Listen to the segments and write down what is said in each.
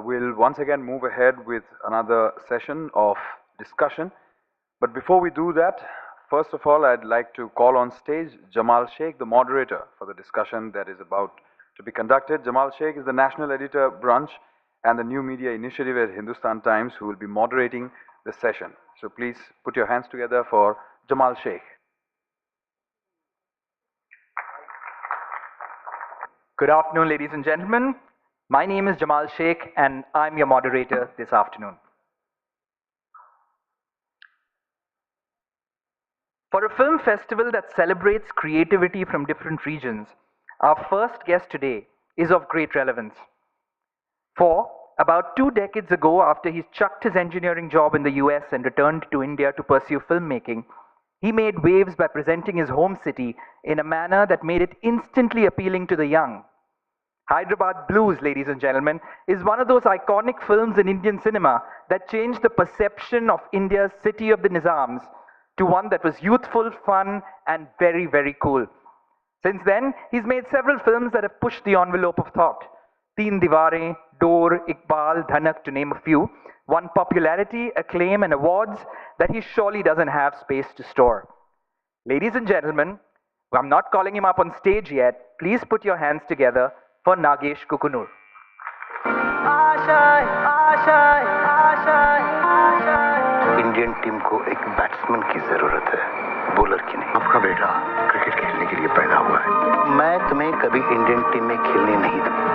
we'll once again move ahead with another session of discussion. But before we do that, first of all, I'd like to call on stage Jamal Shaikh, the moderator for the discussion that is about to be conducted. Jamal Shaikh is the National Editor Branch and the New Media Initiative at Hindustan Times, who will be moderating the session. So please put your hands together for Jamal Shaikh. Good afternoon, ladies and gentlemen. My name is Jamal Shaikh and I'm your moderator this afternoon. For a film festival that celebrates creativity from different regions, our first guest today is of great relevance. For about 2 decades ago, after he chucked his engineering job in the US and returned to India to pursue filmmaking, he made waves by presenting his home city in a manner that made it instantly appealing to the young. Hyderabad Blues, ladies and gentlemen, is one of those iconic films in Indian cinema that changed the perception of India's city of the Nizams to one that was youthful, fun, and very, very cool. Since then, he's made several films that have pushed the envelope of thought. Teen Diwarein, Door, Iqbal, Dhanak, to name a few, won popularity, acclaim, and awards that he surely doesn't have space to store. Ladies and gentlemen, I'm not calling him up on stage yet. Please put your hands together for Nagesh Kukunoor. Indian team को एक batsman की जरूरत है, bowler की नहीं। आपका बेटा cricket खेलने के लिए पैदा हुआ है। मैं तुम्हें कभी इंडियन टीम में खेलने नहीं दूंगा।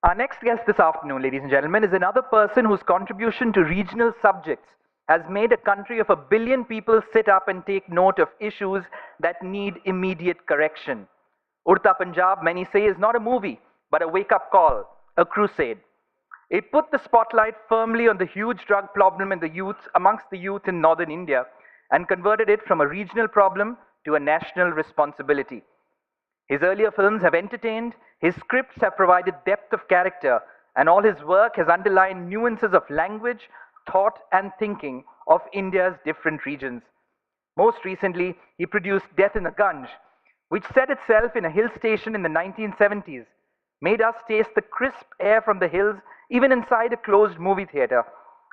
Our next guest this afternoon, ladies and gentlemen, is another person whose contribution to regional subjects has made a country of 1 billion people sit up and take note of issues that need immediate correction. Urta Punjab, many say, is not a movie, but a wake-up call, a crusade. It put the spotlight firmly on the huge drug problem amongst the youth in northern India and converted it from a regional problem to a national responsibility. His earlier films have entertained, his scripts have provided depth of character, and all his work has underlined nuances of language, thought, and thinking of India's different regions. Most recently, he produced Death in the Ganj, which set itself in a hill station in the 1970s, made us taste the crisp air from the hills even inside a closed movie theater,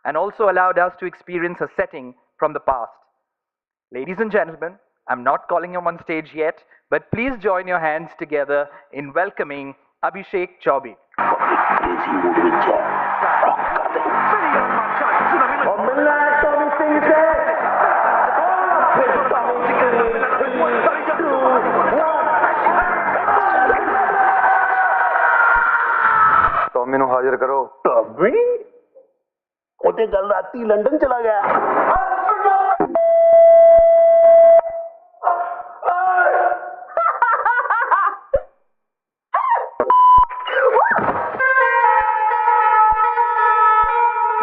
and also allowed us to experience a setting from the past. Ladies and gentlemen, I'm not calling him on stage yet, but please join your hands together in welcoming Abhishek Chaubey. Tommy ਨੂੰ ਹਾਜ਼ਰ ਕਰੋ। Tommy? ਉਹ ਤੇ ਕੱਲ ਰਾਤੀ London ਚਲਾ ਗਿਆ।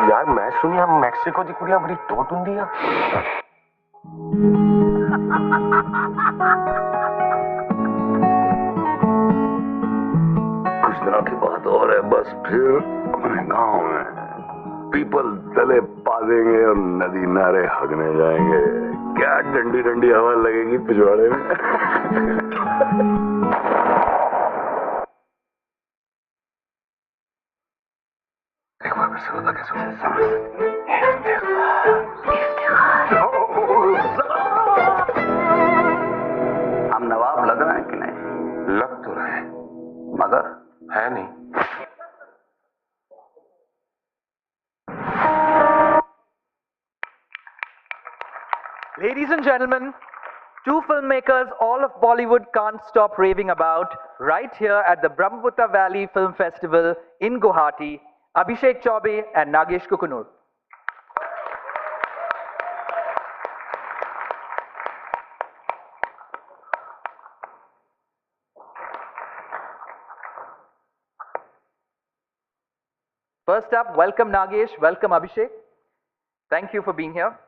यार मैं सुनिया मैक्सिको दी कुड़ियां बड़ी टोट हुंदी आ। कुछ दिनों की बात और है, बस फिर अपने गांव में पीपल तले पा देंगे और नदी नारे हगने जाएंगे। क्या डंडी डंडी हवा लगेगी पिछवाड़े में। एक बार फिर से बता कैसे हम नवाब लग रहे हैं कि नहीं? लग तो रहे मगर है नहीं। Ladies and gentlemen, Two filmmakers all of Bollywood can't stop raving about right here at the Brahmaputra Valley Film Festival in Guwahati, Abhishek Chaubey and Nagesh Kukunoor. First up, welcome Nagesh, welcome Abhishek. Thank you for being here.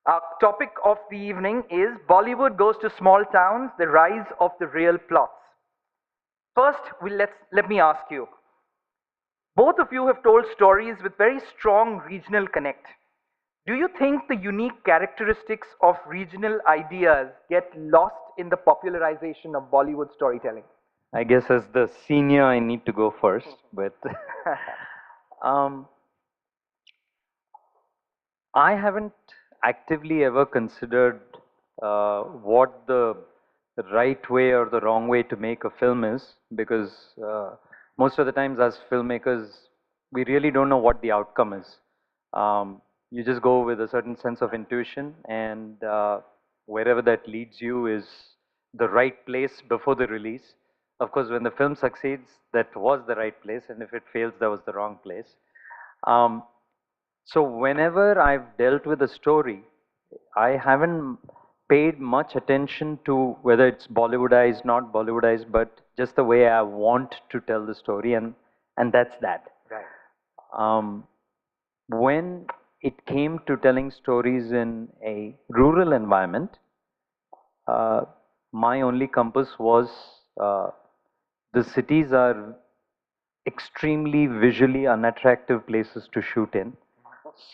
Our topic of the evening is Bollywood Goes to Small Towns, the rise of the real plots. First, let me ask you. Both of you have told stories with very strong regional connect. Do you think the unique characteristics of regional ideas get lost in the popularization of Bollywood storytelling? I guess as the senior, I need to go first, but I haven't actively ever considered what the right way or the wrong way to make a film is, because most of the times as filmmakers, we really don't know what the outcome is. You just go with a certain sense of intuition, and wherever that leads you is the right place before the release. Of course, when the film succeeds, that was the right place, and if it fails, that was the wrong place. So whenever I've dealt with a story, I haven't paid much attention to whether it's Bollywoodized, not Bollywoodized, but just the way I want to tell the story, and that's that. Right. When it came to telling stories in a rural environment, my only compass was the cities are extremely visually unattractive places to shoot in.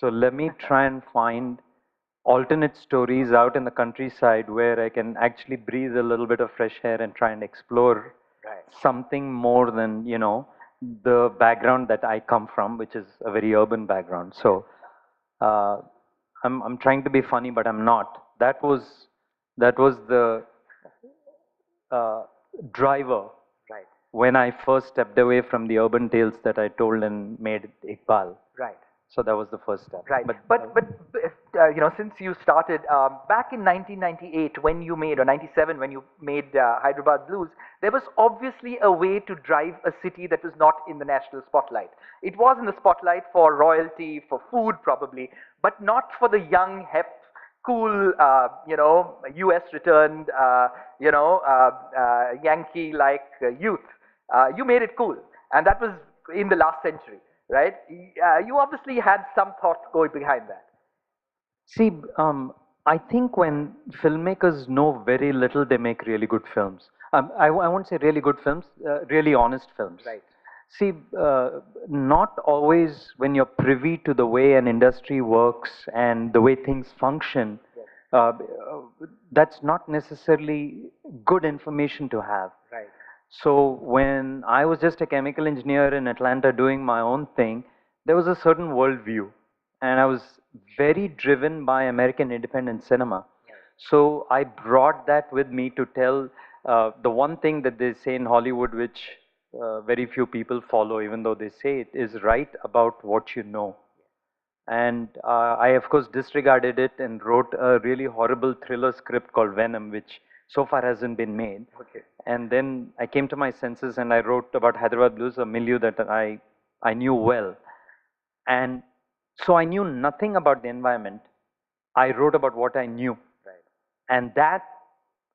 So let me try and find alternate stories out in the countryside where I can actually breathe a little bit of fresh air and try and explore something more than, you know, the background that I come from, which is a very urban background. So I'm trying to be funny, but I'm not. That was the driver when I first stepped away from the urban tales that I told and made Iqbal. Right. So that was the first step. Right. But you know, since you started back in 1998 when you made, or 97 when you made Hyderabad Blues, there was obviously a way to drive a city that was not in the national spotlight. It was in the spotlight for royalty, for food probably, but not for the young, hip, cool, you know, US returned, you know, Yankee-like youth. You made it cool, and that was in the last century, right? You obviously had some thought going behind that. See, I think when filmmakers know very little, they make really good films. I won't say really good films, really honest films. Right. See, not always when you're privy to the way an industry works and the way things function, that's not necessarily good information to have. Right. So when I was just a chemical engineer in Atlanta doing my own thing, there was a certain worldview, and I was very driven by American independent cinema. So I brought that with me to tell the one thing that they say in Hollywood, which very few people follow, even though they say it, is write about what you know. And I, of course, disregarded it and wrote a really horrible thriller script called Venom, which so far hasn't been made. Okay. And then I came to my senses and I wrote about Hyderabad Blues, a milieu that I knew well. And so I knew nothing about the environment. I wrote about what I knew. Right. And that,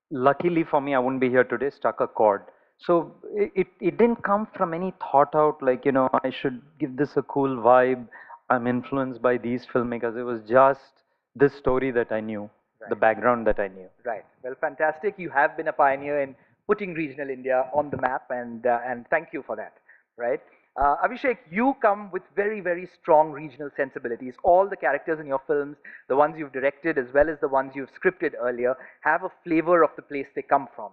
luckily for me, I wouldn't be here today, struck a chord. So it didn't come from any thought out, like, you know, I should give this a cool vibe. I'm influenced by these filmmakers. It was just this story that I knew, the background that I knew. Right. Well, fantastic. You have been a pioneer in putting regional India on the map, and thank you for that. Right. Abhishek, you come with very, very strong regional sensibilities. All the characters in your films, the ones you've directed as well as the ones you've scripted earlier, have a flavor of the place they come from.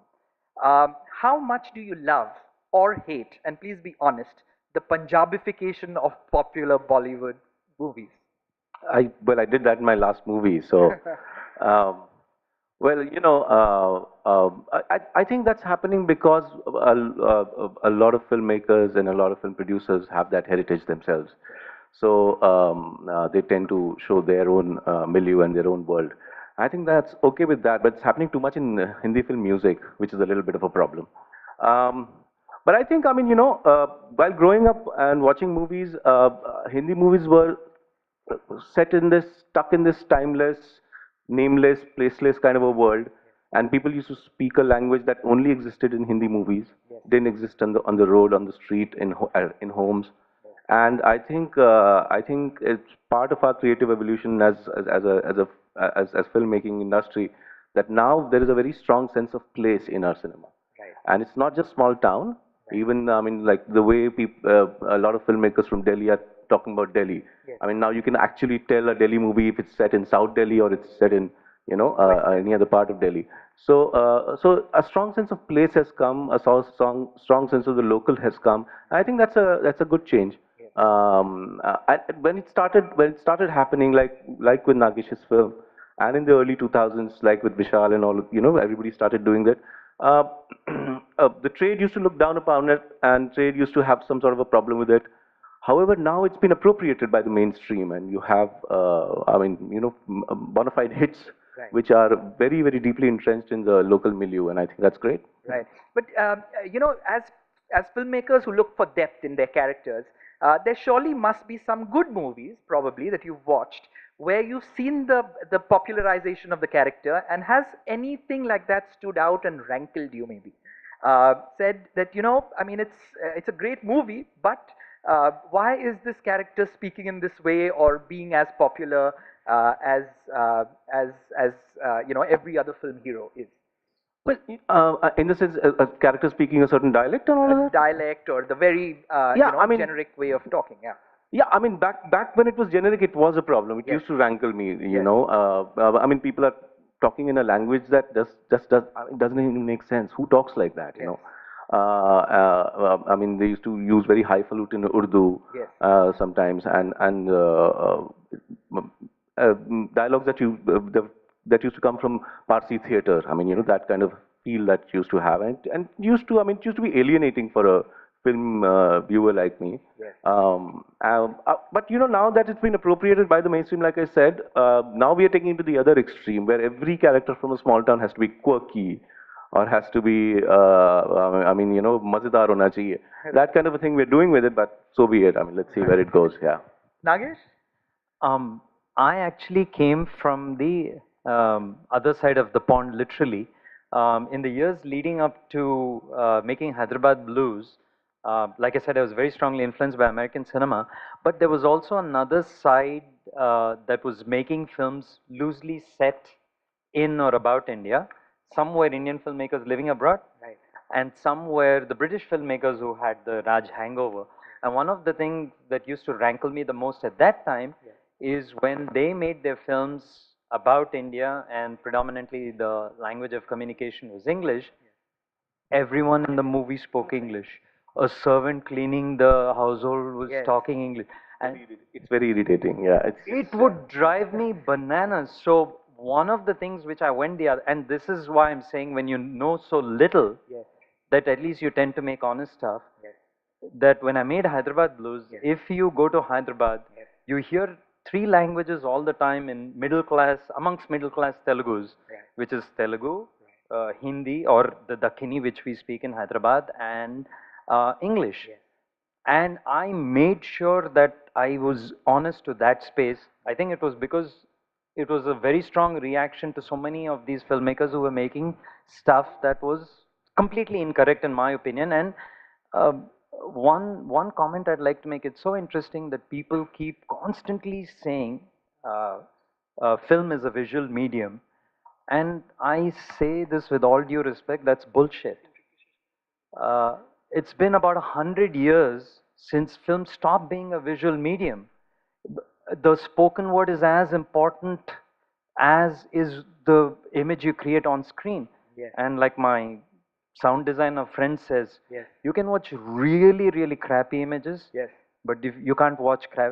How much do you love or hate, and please be honest, the Punjabification of popular Bollywood movies? Well, I did that in my last movie, so well, you know, I think that's happening because a lot of filmmakers and a lot of film producers have that heritage themselves. So they tend to show their own milieu and their own world. I think that's okay with that, but it's happening too much in Hindi film music, which is a little bit of a problem. Um, but I think, I mean, while growing up and watching movies, Hindi movies were set in this, stuck in this timeless, nameless, placeless kind of a world, and people used to speak a language that only existed in Hindi movies, didn't exist on the road, on the street, in homes. And I think it's part of our creative evolution as filmmaking industry that now there is a very strong sense of place in our cinema. And it's not just small town. Even I mean, like the way a lot of filmmakers from Delhi are talking about Delhi. I mean, now you can actually tell a Delhi movie if it's set in South Delhi or it's set in any other part of Delhi. So a strong sense of place has come. Strong sense of the local has come. I think that's a good change. When it started happening, like with Nagesh's film, and in the early 2000s, like with Vishal and all, everybody started doing that. Uh, the trade used to look down upon it, and trade used to have some sort of a problem with it. However, now it's been appropriated by the mainstream, and you have, bona fide hits, which are very, very deeply entrenched in the local milieu, and I think that's great. Right. But, as filmmakers who look for depth in their characters, there surely must be some good movies, probably, that you've watched, where you've seen the popularization of the character, and has anything like that stood out and rankled you, maybe? Said that, I mean, it's a great movie, but why is this character speaking in this way or being as popular as every other film hero is? Well, in the sense, a character speaking a certain dialect and all of A that? dialect or the very generic way of talking. Yeah. Yeah, I mean, back when it was generic, it was a problem. It used to rankle me, I mean, people are talking in a language that doesn't even make sense. Who talks like that, I mean, they used to use very highfalutin Urdu sometimes, and dialogues that used to come from Parsi theater. I mean, that kind of feel that used to have, and it used to be alienating for a film viewer like me. But now that it's been appropriated by the mainstream, like I said, now we are taking it to the other extreme, where every character from a small town has to be quirky, or has to be, mazedar hona chahiye. That kind of a thing we're doing with it, but so be it. I mean, let's see where it goes. Yeah. Nagesh? I actually came from the other side of the pond, literally. In the years leading up to making Hyderabad Blues, like I said, I was very strongly influenced by American cinema, but there was also another side that was making films loosely set in or about India. Some were Indian filmmakers living abroad, and some were the British filmmakers who had the Raj hangover. And one of the things that used to rankle me the most at that time is when they made their films about India, and predominantly the language of communication was English. Everyone in the movie spoke English. A servant cleaning the household was talking English. And it's very irritating. Yeah, it would drive me bananas. So one of the things which I went the other, and this is why I'm saying, when you know so little, that at least you tend to make honest stuff. That when I made Hyderabad Blues, if you go to Hyderabad, you hear three languages all the time in amongst middle class Telugus, which is Telugu, Hindi, or the Dakhini, which we speak in Hyderabad, and English. And I made sure that I was honest to that space. I think it was because it was a very strong reaction to so many of these filmmakers who were making stuff that was completely incorrect, in my opinion. And one comment I'd like to make, it's so interesting that people keep constantly saying film is a visual medium. And I say this with all due respect, that's bullshit. It's been about 100 years since film stopped being a visual medium. The spoken word is as important as is the image you create on screen. And like my sound designer friend says, you can watch really, really crappy images, but if you can't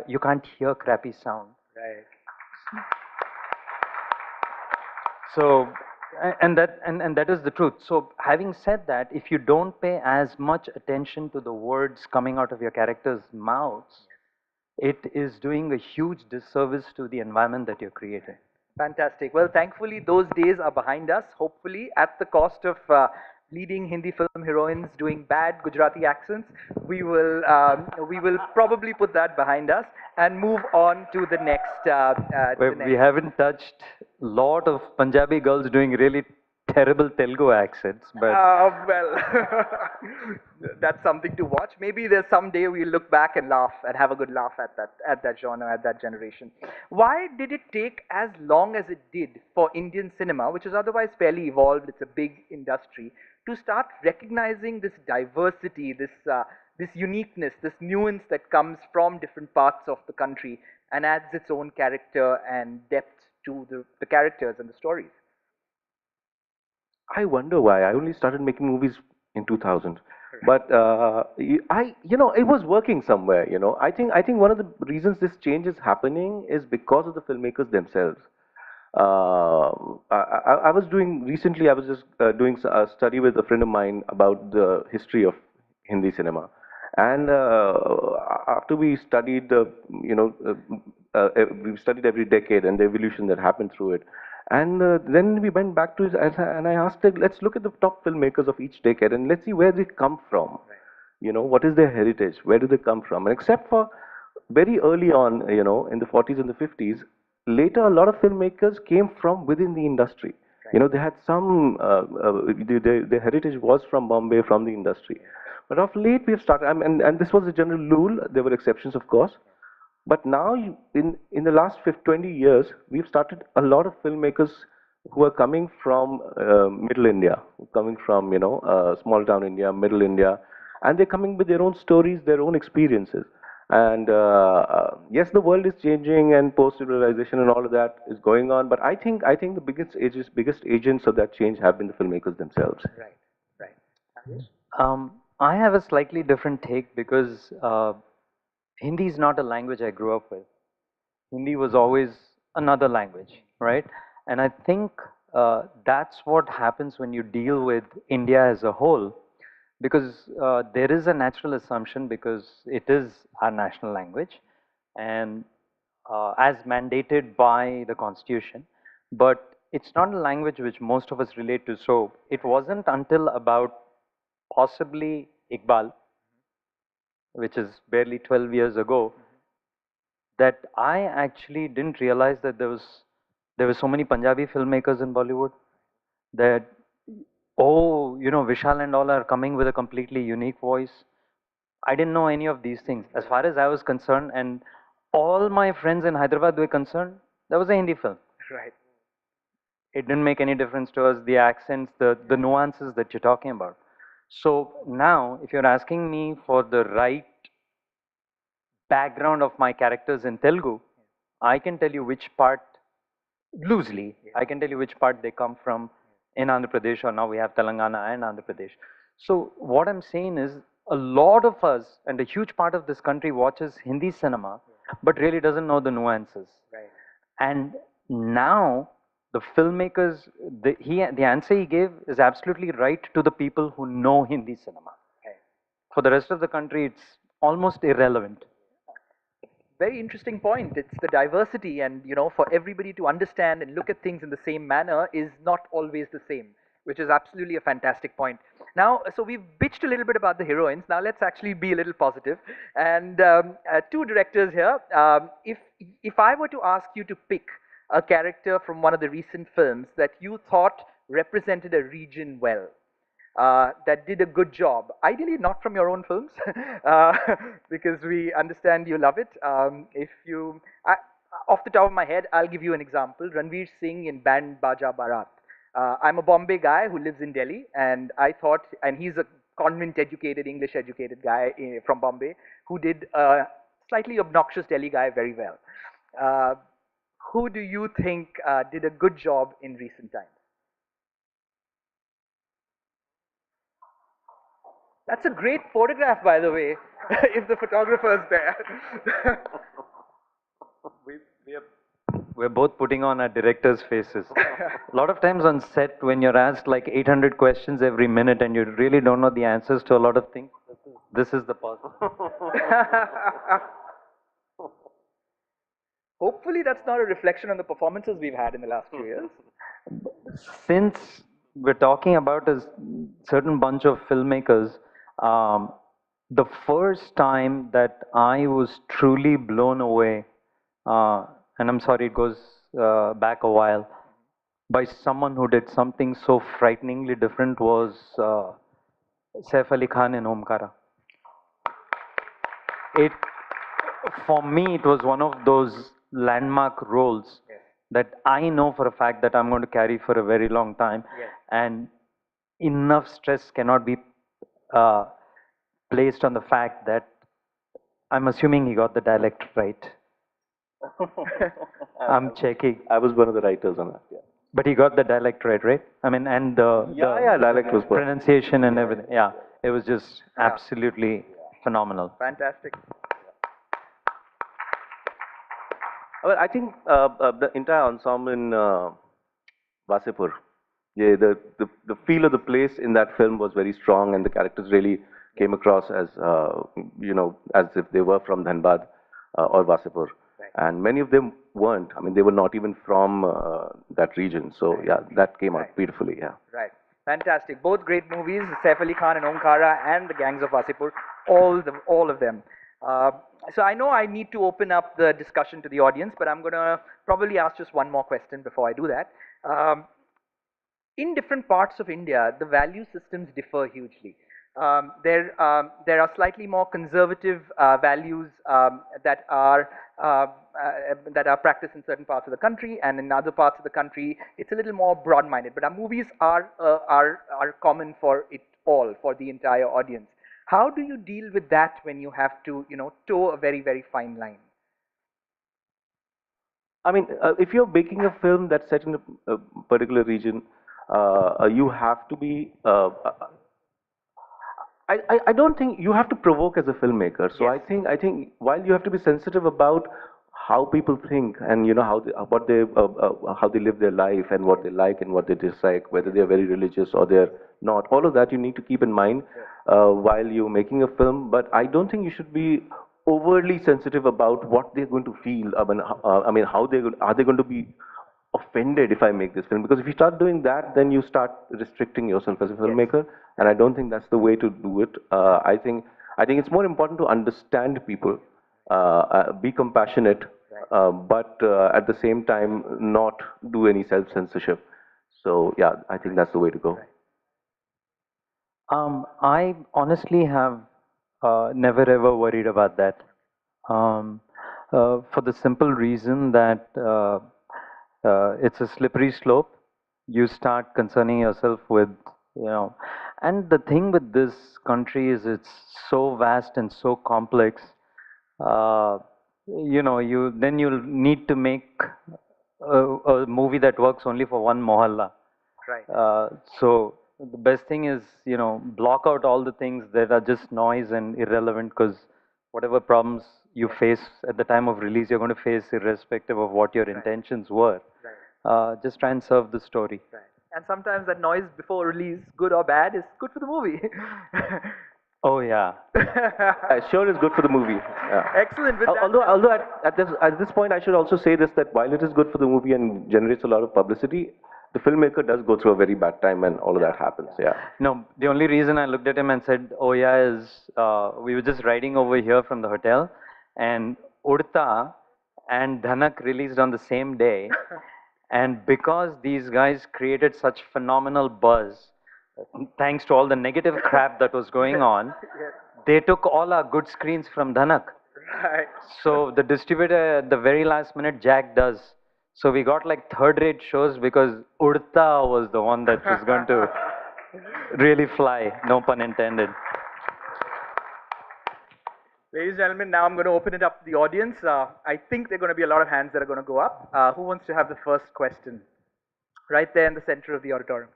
you can't hear crappy sound. So, and that is the truth. So, having said that, if you don't pay as much attention to the words coming out of your characters' mouths, it is doing a huge disservice to the environment that you're creating. Fantastic. Well, thankfully, those days are behind us. Hopefully, at the cost of leading Hindi film heroines doing bad Gujarati accents, we will probably put that behind us and move on to the next. We haven't touched lot of Punjabi girls doing really terrible Telugu accents, but Well, that's something to watch. Maybe there's someday we'll look back and laugh and have a good laugh at that genre, at that generation. Why did it take as long as it did for Indian cinema, which is otherwise fairly evolved, it's a big industry, to start recognizing this diversity, this uniqueness, this nuance that comes from different parts of the country and adds its own character and depth to the characters and the stories? I wonder why. I only started making movies in 2000, but it was working somewhere. I think one of the reasons this change is happening is because of the filmmakers themselves. I was doing recently. I was just doing a study with a friend of mine about the history of Hindi cinema, and after we studied we studied every decade and the evolution that happened through it. And then we went back to his, and I asked him, let's look at the top filmmakers of each decade and let's see where they come from. What is their heritage? Where do they come from? And except for very early on, in the 40s and the 50s, later a lot of filmmakers came from within the industry. They had some, their heritage was from Bombay, from the industry. But of late we have started, and this was a general rule, there were exceptions of course. But now, in the last 20 years, we've started a lot of filmmakers who are coming from Middle India, coming from small town India, Middle India, and they're coming with their own stories, their own experiences. And yes, the world is changing, and post-civilization and all of that is going on. But I think the biggest agents of that change have been the filmmakers themselves. Right, right. I have a slightly different take because Hindi is not a language I grew up with. Hindi was always another language, right? And I think that's what happens when you deal with India as a whole, because there is a natural assumption because it is our national language and as mandated by the constitution, but it's not a language which most of us relate to. So it wasn't until about possibly Iqbal, which is barely 12 years ago, that I actually didn't realize that there were so many Punjabi filmmakers in Bollywood. That Vishal and all are coming with a completely unique voice. I didn't know any of these things. As far as I was concerned, and all my friends in Hyderabad were concerned, that was a Hindi film. Right. It didn't make any difference to us, the accents, the nuances that you're talking about. So now, if you're asking me for the right background of my characters in Telugu, I can tell you which part, loosely, I can tell you which part they come from in Andhra Pradesh, or now we have Telangana and Andhra Pradesh. So what I'm saying is, a lot of us, and a huge part of this country watches Hindi cinema, but really doesn't know the nuances. Right. And now, the filmmakers, the answer he gave is absolutely right to the people who know Hindi cinema. Right. For the rest of the country, it's almost irrelevant. Very interesting point. It's the diversity, and for everybody to understand and look at things in the same manner is not always the same, which is absolutely a fantastic point. Now, so we've bitched a little bit about the heroines. Now let's actually be a little positive. And two directors here. If I were to ask you to pick a character from one of the recent films that you thought represented a region well, that did a good job, ideally not from your own films, because we understand you love it. Off the top of my head, I'll give you an example. Ranveer Singh in Band Baja Barat. I'm a Bombay guy who lives in Delhi, and I thought, and he's a convent-educated, English-educated guy from Bombay who did a slightly obnoxious Delhi guy very well. Who do you think did a good job in recent times? That's a great photograph, by the way, if the photographer's there. We're both putting on our directors' faces. A lot of times on set, when you're asked like 800 questions every minute and you really don't know the answers to a lot of things, this is the pause. Hopefully that's not a reflection on the performances we've had in the last few years. Since we're talking about a certain bunch of filmmakers, um, the first time that I was truly blown away, and I'm sorry it goes back a while, by someone who did something so frighteningly different was Saif Ali Khan in Omkara. It, for me, it was one of those landmark roles that I know for a fact that I'm going to carry for a very long time, and enough stress cannot be uh, placed on the fact that I'm assuming he got the dialect right. I'm checking, I was one of the writers on that. Yeah. but he got the dialect right? I mean, and Yeah, dialect was perfect. pronunciation and everything. Yeah, it was just absolutely phenomenal. Fantastic. Well, I think the entire ensemble in Vasipur, yeah, the feel of the place in that film was very strong, and the characters really came across as as if they were from Dhanbad or Vasipur, and many of them weren't. I mean, they were not even from that region. So yeah, that came out beautifully. Yeah. Right. Fantastic. Both great movies, Saif Ali Khan and Omkara and The Gangs of Wasipur, all of them. So I know I need to open up the discussion to the audience, but I'm going to probably ask just one more question before I do that. In different parts of India, the value systems differ hugely. There are slightly more conservative values that are practiced in certain parts of the country, and in other parts of the country, it's a little more broad-minded. But our movies are common for it all, for the entire audience. How do you deal with that when you have to, toe a very, very fine line? I mean, if you're making a film that's set in a particular region, you have to be. I don't think you have to provoke as a filmmaker. So I think while you have to be sensitive about how people think and how they live their life and what they like and what they dislike, whether they are very religious or they're not, all of that you need to keep in mind while you're making a film. But I don't think you should be overly sensitive about what they're going to feel. I mean, are they going to be offended if I make this film? Because if you start doing that, then you start restricting yourself as a filmmaker, and I don't think that's the way to do it. I think it's more important to understand people, be compassionate, but at the same time not do any self-censorship. So yeah, I think that's the way to go. I honestly have never ever worried about that. Um, for the simple reason that it's a slippery slope. You start concerning yourself with, and the thing with this country is it's so vast and so complex. Uh, you'll need to make a movie that works only for one mohalla. Right. So the best thing is, block out all the things that are just noise and irrelevant, because whatever problems you face at the time of release, you're going to face irrespective of what your intentions were. Just try and serve the story. Right. And sometimes that noise before release, good or bad, is good for the movie. Oh yeah. Sure is good for the movie. Yeah. Excellent. With that, Although at this point, I should also say this, that while it is good for the movie and generates a lot of publicity, the filmmaker does go through a very bad time when all of that happens. Yeah. No, the only reason I looked at him and said, "Oh yeah," is we were just riding over here from the hotel, and Udta and Dhanak released on the same day, and because these guys created such phenomenal buzz, thanks to all the negative crap that was going on, they took all our good screens from Dhanak. right. So the distributor at the very last minute jacked us. So we got like third-rate shows because Udta was the one that was going to really fly, no pun intended. Ladies and gentlemen, now I'm going to open it up to the audience. I think there are going to be a lot of hands that are going to go up. Who wants to have the first question? Right there in the center of the auditorium.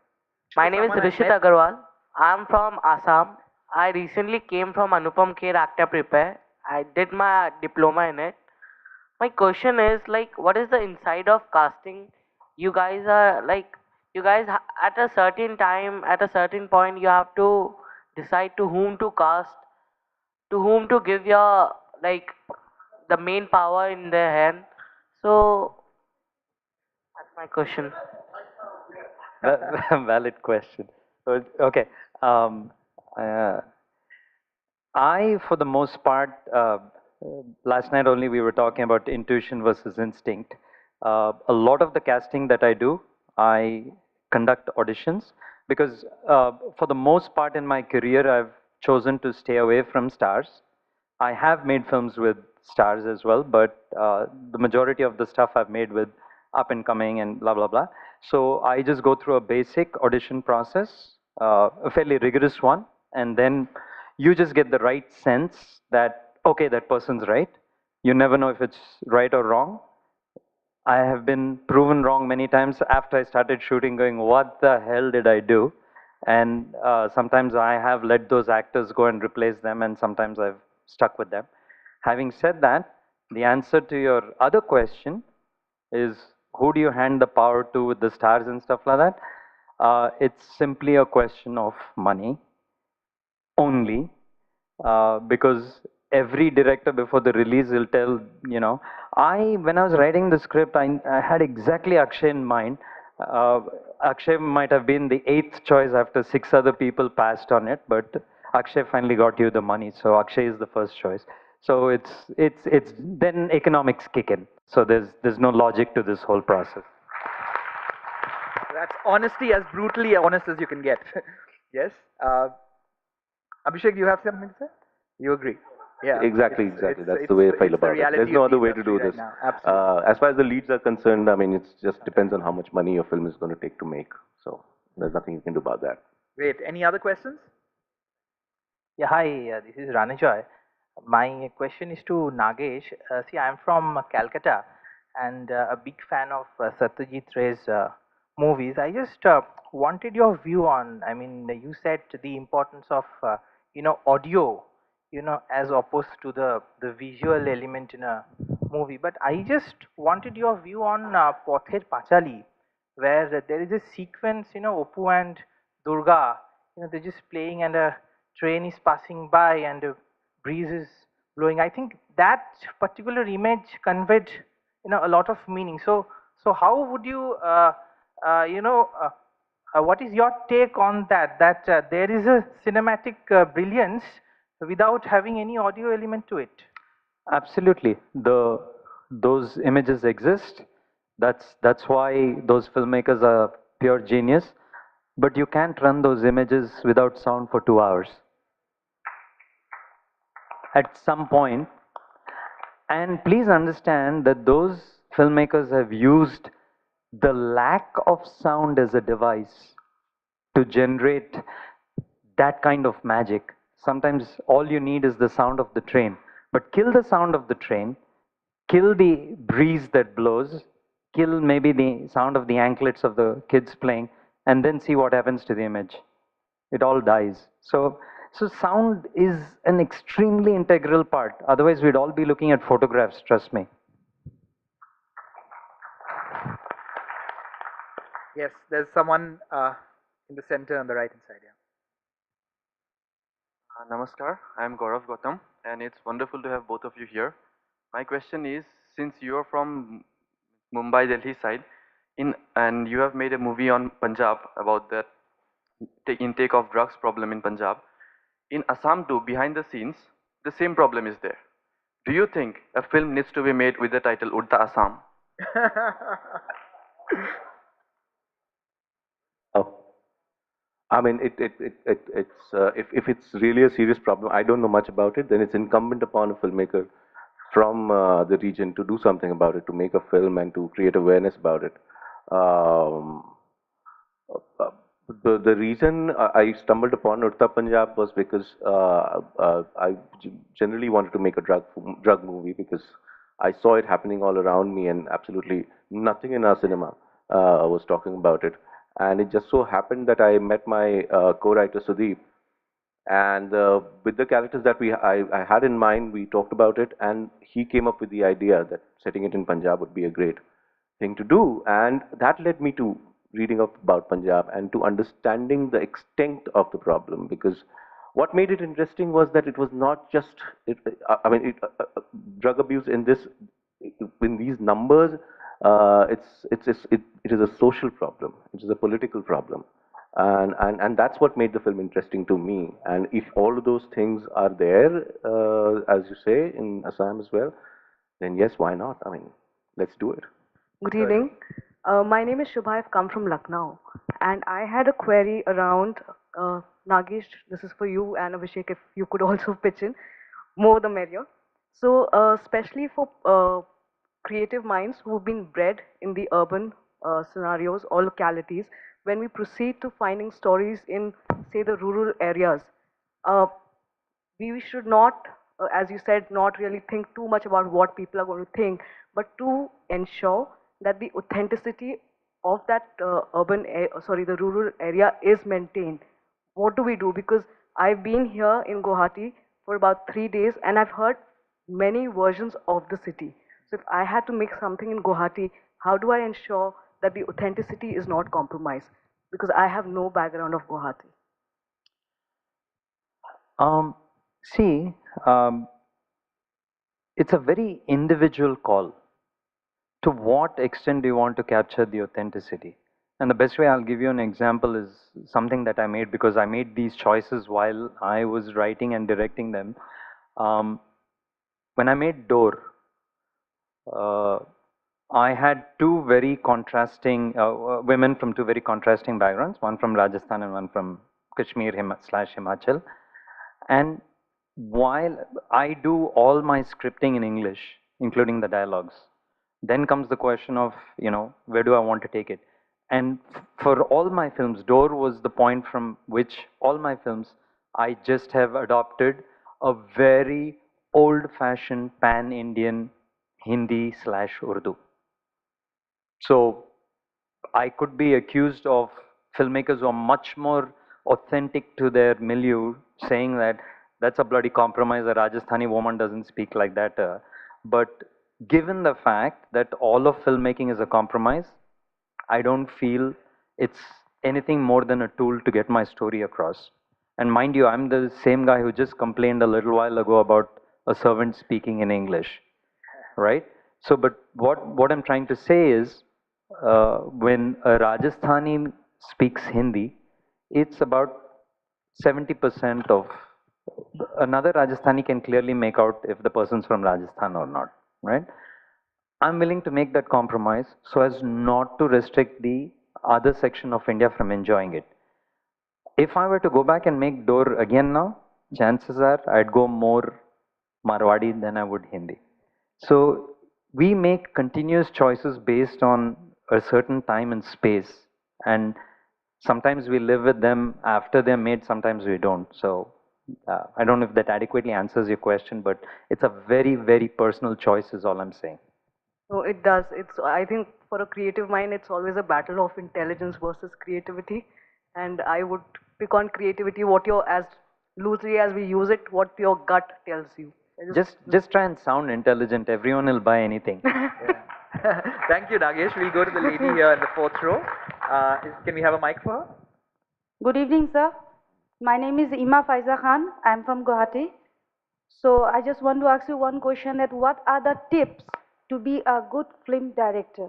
My name is Rishit Agarwal. I'm from Assam. I recently came from Anupam Kher Actor Prepare. I did my diploma in it. My question is, like, what is the inside of casting? You guys are at a certain time, at a certain point, you have to decide to whom to cast, to whom to give your, like, the main power in their hand. So that's my question. Valid question. Okay. Um, uh, for the most part, last night only we were talking about intuition versus instinct. A lot of the casting that I do, I conduct auditions because for the most part in my career, I've chosen to stay away from stars. I have made films with stars as well, but the majority of the stuff I've made with up and coming and blah, blah, blah. So I just go through a basic audition process, a fairly rigorous one, and then you just get the right sense that, okay, that person's right. You never know if it's right or wrong. I have been proven wrong many times after I started shooting, going, what the hell did I do? And sometimes I have let those actors go and replace them, and sometimes I've stuck with them. Having said that, the answer to your other question is, who do you hand the power to with the stars and stuff like that? It's simply a question of money only, because every director before the release will tell, when I was writing the script, I had exactly Akshay in mind. Akshay might have been the 8th choice after 6 other people passed on it, but Akshay finally got you the money, so Akshay is the first choice. So it's then economics kick in. So there's no logic to this whole process. That's honesty, as brutally honest as you can get. Yes. Abhishek, you have something to say? You agree? Yeah. Exactly. That's the way I feel about it. There's no other way to do this. As far as the leads are concerned, I mean, it just depends on how much money your film is going to take to make. So there's nothing you can do about that. Great. Any other questions? Yeah, hi, this is Ranajoy. My question is to Nagesh. See, I'm from Calcutta and a big fan of Satyajit Ray's movies. I just wanted your view on, I mean, you said the importance of, audio, as opposed to the visual element in a movie. But I just wanted your view on Pother Pachali, where there is a sequence, Oppu and Durga, they're just playing and a train is passing by and a breeze is blowing. I think that particular image conveyed, a lot of meaning. So how would you, what is your take on that? That there is a cinematic brilliance without having any audio element to it. Absolutely. Those images exist. That's why those filmmakers are pure genius. But you can't run those images without sound for 2 hours. At some point, and please understand that those filmmakers have used the lack of sound as a device to generate that kind of magic. Sometimes all you need is the sound of the train. But kill the sound of the train, kill the breeze that blows, kill maybe the sound of the anklets of the kids playing, and then see what happens to the image. It all dies. So sound is an extremely integral part. Otherwise, we'd all be looking at photographs, trust me. Yes, there's someone in the center on the right hand side. Yeah. Namaskar, I am Gaurav Gautam, and it's wonderful to have both of you here. My question is, since you are from Mumbai, Delhi side, and you have made a movie on Punjab about that intake of drugs problem in Punjab, in Assam too, behind the scenes, the same problem is there. Do you think a film needs to be made with the title Udta Assam? I mean, if it's really a serious problem, I don't know much about it, then it's incumbent upon a filmmaker from the region to do something about it, to make a film and to create awareness about it. The reason I stumbled upon Urta Punjab was because I generally wanted to make a drug movie because I saw it happening all around me and absolutely nothing in our cinema was talking about it. And it just so happened that I met my co-writer Sudeep, and with the characters that I had in mind, we talked about it, and he came up with the idea that setting it in Punjab would be a great thing to do, and that led me to reading up about Punjab and to understanding the extent of the problem. Because what made it interesting was that it was not just, drug abuse in this in these numbers, it is a social problem. It is a political problem. And that's what made the film interesting to me. And if all of those things are there, as you say, in Assam as well, then yes, why not? I mean, let's do it. Good evening. My name is Shubha. I've come from Lucknow, and I had a query around Nagesh. This is for you and Abhishek. If you could also pitch in, more the merrier. So, especially for creative minds who've been bred in the urban scenarios or localities, when we proceed to finding stories in, say, the rural areas, uh, we should not, as you said, not really think too much about what people are going to think, but to ensure that the authenticity of that the rural area is maintained. What do we do? Because I've been here in Guwahati for about 3 days and I've heard many versions of the city. So if I had to make something in Guwahati, how do I ensure that the authenticity is not compromised? Because I have no background of Guwahati. See, it's a very individual call. To what extent do you want to capture the authenticity? And the best way I'll give you an example is something that I made, because I made these choices while I was writing and directing them. When I made Door, I had two very contrasting women from two very contrasting backgrounds, one from Rajasthan and one from Kashmir slash Himachal. And while I do all my scripting in English, including the dialogues, then comes the question of, where do I want to take it? And for all my films, Door was the point from which all my films, I just have adopted a very old-fashioned pan-Indian Hindi slash Urdu. So I could be accused of filmmakers who are much more authentic to their milieu, saying that that's a bloody compromise, a Rajasthani woman doesn't speak like that. But given the fact that all of filmmaking is a compromise, I don't feel it's anything more than a tool to get my story across. And mind you, I'm the same guy who just complained a little while ago about a servant speaking in English, right? So, but what I'm trying to say is, when a Rajasthani speaks Hindi, it's about 70% of another Rajasthani can clearly make out if the person's from Rajasthan or not, right? I'm willing to make that compromise so as not to restrict the other section of India from enjoying it. If I were to go back and make Door again now, chances are I'd go more Marwadi than I would Hindi. So we make continuous choices based on a certain time and space, and sometimes we live with them after they're made, sometimes we don't. So I don't know if that adequately answers your question, but it's a very, very personal choice is all I'm saying. No, it does. I think for a creative mind, it's always a battle of intelligence versus creativity. And I would pick on creativity, as loosely as we use it, what your gut tells you. Just try and sound intelligent. Everyone will buy anything. Thank you, Nagesh. We'll go to the lady here in the fourth row. Can we have a mic for her? Good evening, sir. My name is Ima Faiza Khan. I'm from Guwahati. So I just want to ask you one question: that what are the tips to be a good film director?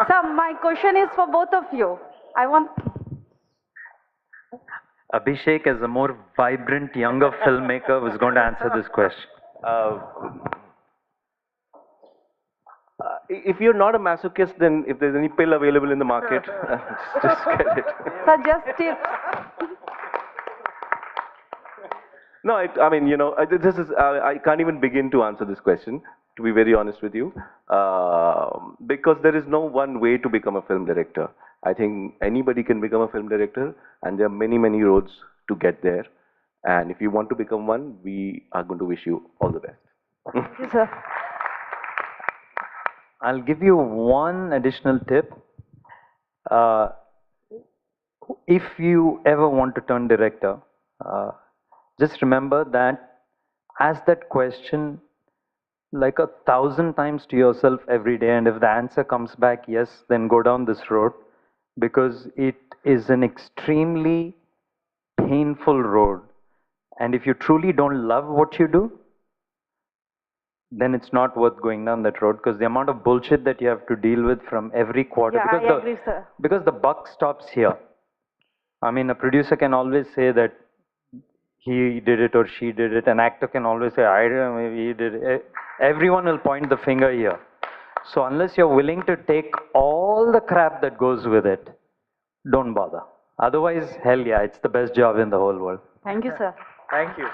So my question is for both of you. Abhishek, as a more vibrant, younger filmmaker, was going to answer this question. If you're not a masochist, then if there's any pill available in the market, just get it. So just tips. No, I mean, this is, I can't even begin to answer this question, to be very honest with you, because there is no one way to become a film director. I think anybody can become a film director, and there are many, many roads to get there. And if you want to become one, we are going to wish you all the best. Thank you, sir. I'll give you one additional tip. If you ever want to turn director, just remember that ask that question like 1,000 times to yourself every day, and if the answer comes back yes, then go down this road, because it is an extremely painful road. And if you truly don't love what you do, then it's not worth going down that road, because the amount of bullshit that you have to deal with from every quarter, Yeah, I agree, sir. because the buck stops here. I mean, a producer can always say that he did it or she did it. An actor can always say, I don't know, maybe he did it. Everyone will point the finger here. So unless you're willing to take all the crap that goes with it, don't bother. Otherwise, hell yeah, it's the best job in the whole world. Thank you, sir. Thank you.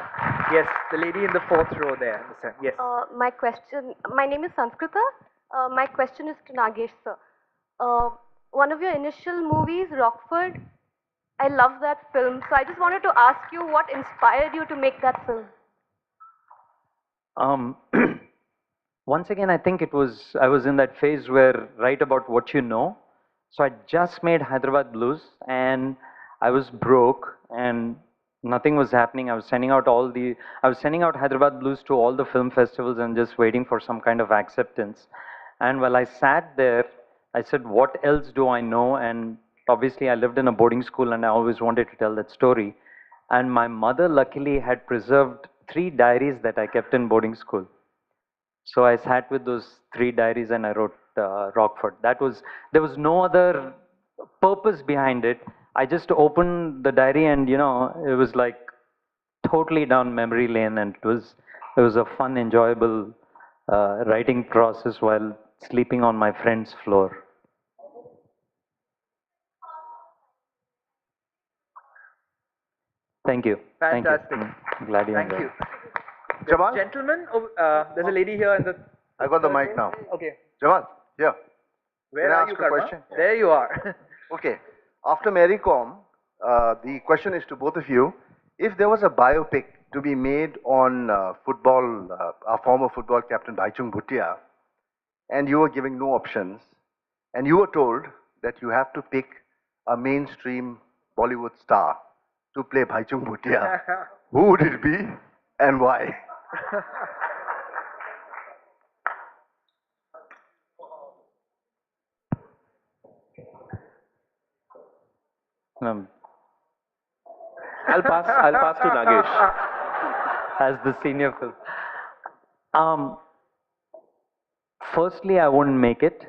Yes, the lady in the fourth row there. Yes. My name is Sanskrita. My question is to Nagesh, sir. One of your initial movies, Rockford, I love that film. So I just wanted to ask you what inspired you to make that film? Once again, I think I was in that phase where write about what you know. So I just made Hyderabad Blues and I was broke and nothing was happening. I was sending out Hyderabad Blues to all the film festivals and just waiting for some kind of acceptance. And while I sat there, I said, what else do I know? And obviously I lived in a boarding school and I always wanted to tell that story. And my mother luckily had preserved 3 diaries that I kept in boarding school. So I sat with those 3 diaries and I wrote Rockford. There was no other purpose behind it. I just opened the diary and it was like totally down memory lane, and it was a fun, enjoyable writing process while sleeping on my friend's floor. Thank you. Fantastic. Thank you. I'm glad you Thank enjoyed. you. Jamal? Gentlemen, there's a lady here in the... I got the mic now. Okay. Jamal, here. Where Can I are ask you, a Karma? question? There you are. Okay. After Mary Com, the question is to both of you. If there was a biopic to be made on football, our former football captain Bhaichung Bhutia, and you were giving no options, and you were told that you have to pick a mainstream Bollywood star to play Bhaichung Bhutia, who would it be and why? I'll pass to Nagesh. As the senior film. Firstly, I wouldn't make it.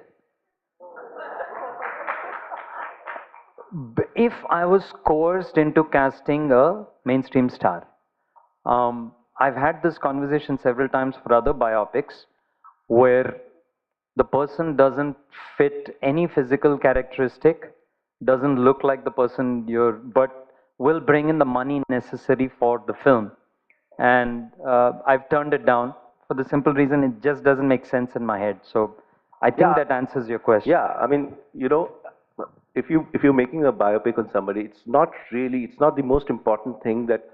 If I was coerced into casting a mainstream star. I've had this conversation several times for other biopics where the person doesn't fit any physical characteristic, doesn't look like the person but will bring in the money necessary for the film. And I've turned it down for the simple reason it just doesn't make sense in my head. So I think that answers your question. Yeah, I mean, if you're making a biopic on somebody, it's not the most important thing that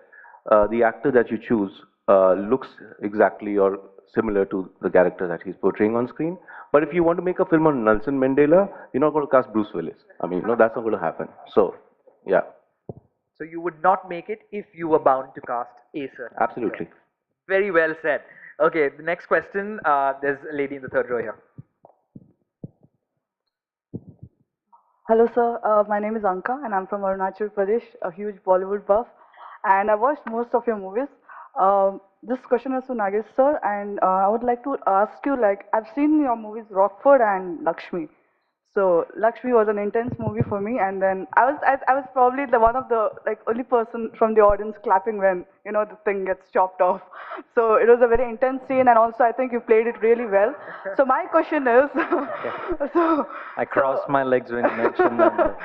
the actor that you choose looks exactly or similar to the character that he's portraying on screen. But if you want to make a film on Nelson Mandela, you're not going to cast Bruce Willis. I mean, that's not going to happen. So, yeah. So you would not make it if you were bound to cast a certain Absolutely. actor. Very well said. Okay, the next question, there's a lady in the third row here. Hello, sir. My name is Anka, and I'm from Arunachal Pradesh, a huge Bollywood buff. And I watched most of your movies. This question is to Nagesh, sir, and I would like to ask you, I've seen your movies Rockford and Lakshmi. So Lakshmi was an intense movie for me, and then I was probably one of the only person from the audience clapping when the thing gets chopped off. So it was a very intense scene, and also I think you played it really well. So my question is, I crossed my legs when you mentioned that.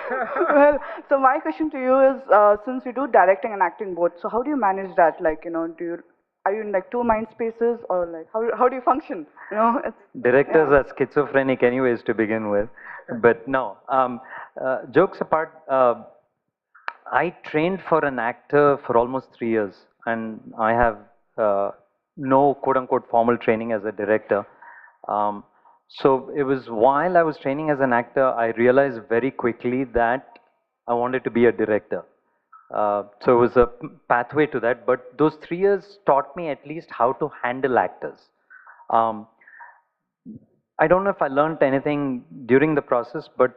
Well, so my question to you is, since you do directing and acting both, so how do you manage that? Are you in 2 mind spaces, or how do you function? Directors are schizophrenic anyways to begin with. But no, jokes apart, I trained for an actor for almost 3 years, and I have no quote-unquote formal training as a director. So it was while I was training as an actor, I realized very quickly that I wanted to be a director. So it was a pathway to that, but those 3 years taught me at least how to handle actors. I don't know if I learned anything during the process, but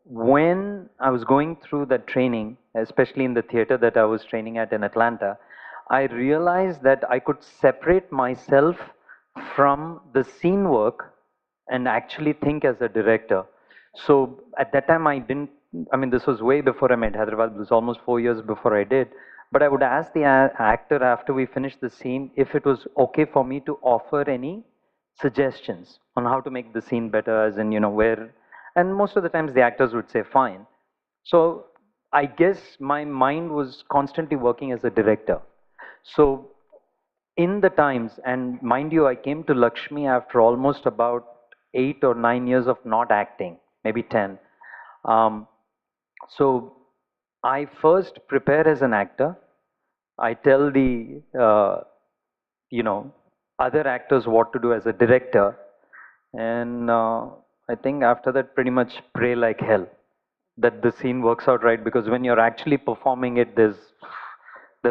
when I was going through that training, especially in the theater that I was training at in Atlanta, I realized that I could separate myself from the scene work and actually think as a director. So at that time, I didn't, I mean, this was way before I made Hyderabad Blues, almost 4 years before I did. But I would ask the actor after we finished the scene if it was okay for me to offer any suggestions on how to make the scene better, as in, where, and most of the times the actors would say fine. So I guess my mind was constantly working as a director. So in the times, and mind you, I came to Lakshmi after almost about 8 or 9 years of not acting, maybe 10. So I first prepare as an actor. I tell the, other actors what to do as a director. And I think after that, pretty much pray like hell that the scene works out right, because when you're actually performing it, there's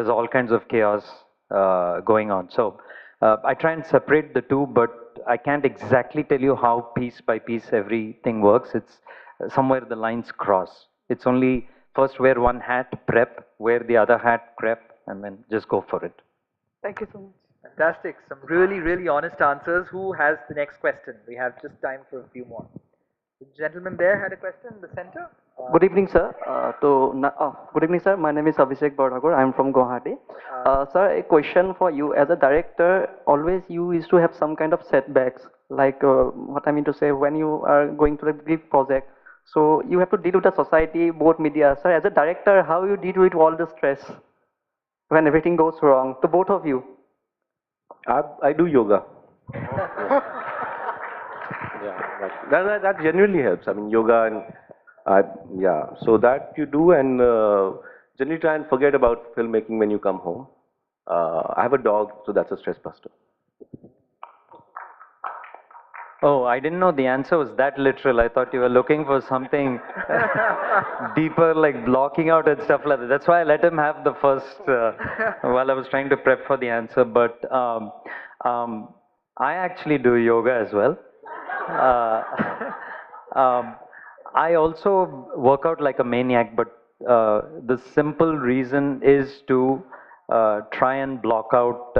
all kinds of chaos going on. So I try and separate the two, but I can't exactly tell you how piece by piece everything works. It's somewhere the lines cross. It's only first wear one hat, prep, wear the other hat, prep, and then just go for it. Thank you so much. Fantastic. Some really, really honest answers. Who has the next question? We have just time for a few more. The gentleman there had a question in the center. Good evening, sir. Good evening, sir. My name is Abhishek Bardhagur. I'm from Guwahati. Sir, a question for you. As a director, always you used to have some kind of setbacks. Like what I mean to say, when you are going through a big project, so you have to deal with the society, both media. Sir, as a director, how you deal with all the stress when everything goes wrong? To both of you. I do yoga. Yeah, that genuinely helps. I mean, yoga and yeah, so that you do, and generally try and forget about filmmaking when you come home. I have a dog, so that's a stress buster. Oh, I didn't know the answer was that literal. I thought you were looking for something deeper, like blocking out and stuff like that. That's why I let him have the first while I was trying to prep for the answer. But I actually do yoga as well. I also work out like a maniac, but the simple reason is to try and block out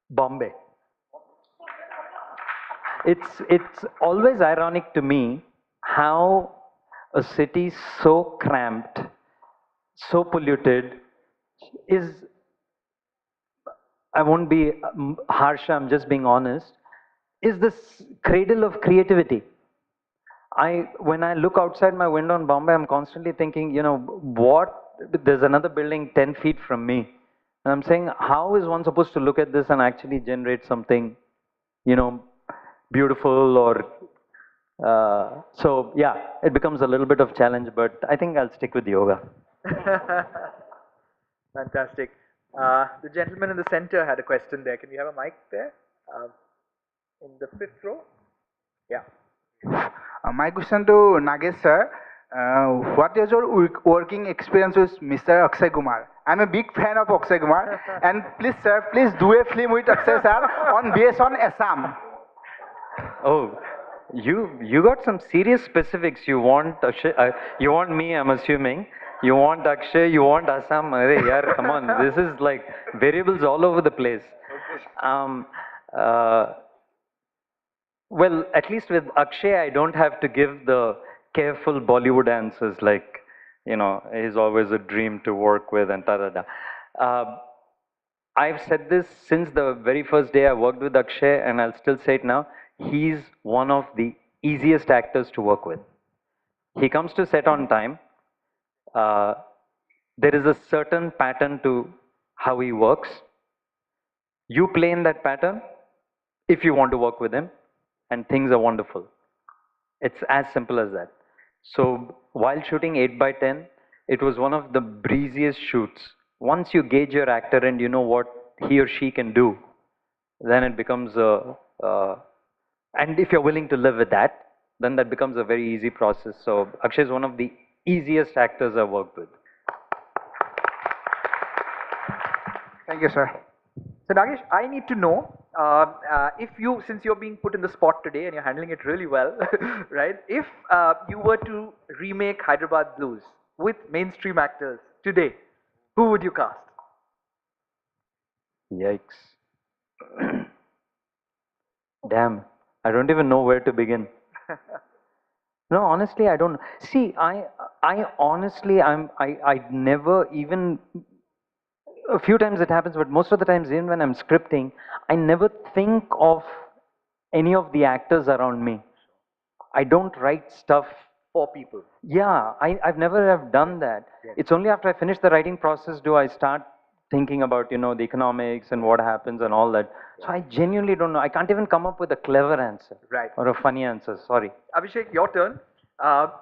Bombay. It's always ironic to me how a city so cramped, so polluted is, I won't be harsh, I'm just being honest, is this cradle of creativity. When I look outside my window in Bombay, I'm constantly thinking, there's another building 10 feet from me. And I'm saying, how is one supposed to look at this and actually generate something, beautiful or, so yeah, it becomes a little bit of challenge, but I think I'll stick with yoga. Fantastic. The gentleman in the center had a question there. Can we have a mic there? In the fifth row? Yeah. My question to Nagesh sir, what is your working experience with Mr. Akshay Kumar? I'm a big fan of Akshay Kumar, and please sir, please do a film with Akshay sir based on Assam. Oh, you got some serious specifics. You want Akshay, you want me, I'm assuming. You want Akshay, you want Assam. Arey, yaar, come on, this is like variables all over the place. Well, at least with Akshay, I don't have to give the careful Bollywood answers like, he's always a dream to work with and ta-da-da. I've said this since the very first day I worked with Akshay, and I'll still say it now. He's one of the easiest actors to work with. He comes to set on time. There is a certain pattern to how he works. You play in that pattern if you want to work with him, and things are wonderful. It's as simple as that. So while shooting 8x10, it was one of the breeziest shoots. Once you gauge your actor and you know what he or she can do, then it becomes and if you're willing to live with that, then that becomes a very easy process. So Akshay is one of the easiest actors I've worked with. Thank you, sir. So Nagesh, I need to know, since you're being put in the spot today and you're handling it really well, right? If you were to remake Hyderabad Blues with mainstream actors today, who would you cast? Yikes. Damn, I don't even know where to begin. No, honestly, I don't. See, I honestly, I never even. A few times it happens, but most of the times, even when I'm scripting, I never think of any of the actors around me. I don't write stuff. For people. Yeah, I've never have done that. It's only after I finish the writing process do I start thinking about, you know, the economics and what happens and all that. So I genuinely don't know. I can't even come up with a clever answer. Right. Or a funny answer, sorry. Abhishek, your turn.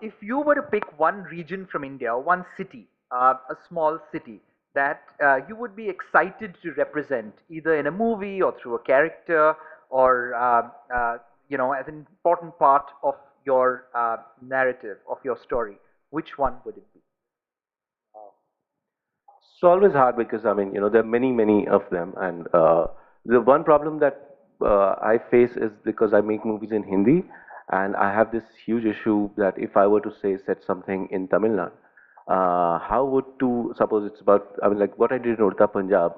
If you were to pick one region from India, one city, a small city, that you would be excited to represent, either in a movie or through a character, or you know, as an important part of your narrative, of your story, which one would it be? It's always hard because I mean, you know, there are many of them, and the one problem that I face is because I make movies in Hindi, and I have this huge issue that if I were to say set something in Tamil Nadu, how would to suppose it's about, I mean, like what I did in Urta Punjab,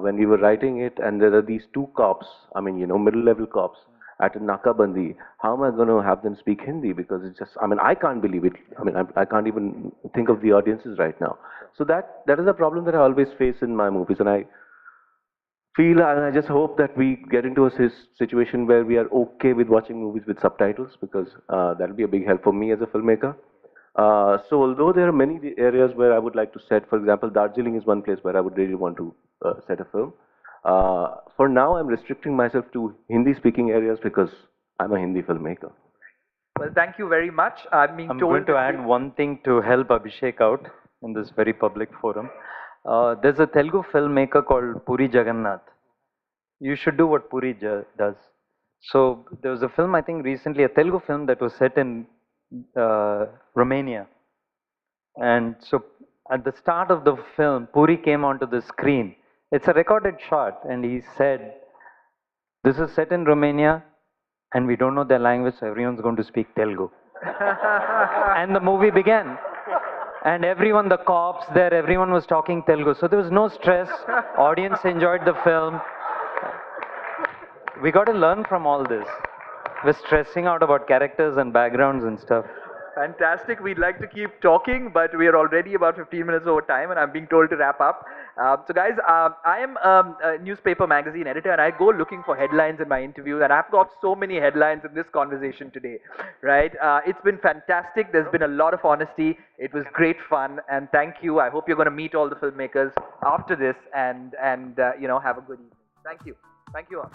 when we were writing it, and there are these two cops, I mean, you know, middle-level cops at a Nakabandi, how am I going to have them speak Hindi? Because it's just, I mean, I can't believe it. I mean, I can't even think of the audiences right now. So that is a problem that I always face in my movies, and I feel, and I just hope that we get into a situation where we are okay with watching movies with subtitles, because that will be a big help for me as a filmmaker. So although there are many areas where I would like to set, for example, Darjeeling is one place where I would really want to set a film. For now, I'm restricting myself to Hindi-speaking areas because I'm a Hindi filmmaker. Well, thank you very much. I'm going to add one thing to help Abhishek out in this very public forum. There's a Telugu filmmaker called Puri Jagannath. You should do what Puri does. So there was a film, I think recently, a Telugu film that was set in Romania. And so at the start of the film, Puri came onto the screen. It's a recorded shot, and he said, "This is set in Romania, and we don't know their language, so everyone's going to speak Telugu." And the movie began. And everyone, the cops there, everyone was talking Telugu. So there was no stress. Audience enjoyed the film. We got to learn from all this. We're stressing out about characters and backgrounds and stuff. Fantastic. We'd like to keep talking, but we are already about 15 minutes over time, and I'm being told to wrap up. So guys, I am a newspaper magazine editor, and I go looking for headlines in my interviews, and I've got so many headlines in this conversation today, right? It's been fantastic. There's been a lot of honesty. It was great fun, and thank you. I hope you're going to meet all the filmmakers after this, and you know, have a good evening. Thank you. Thank you all.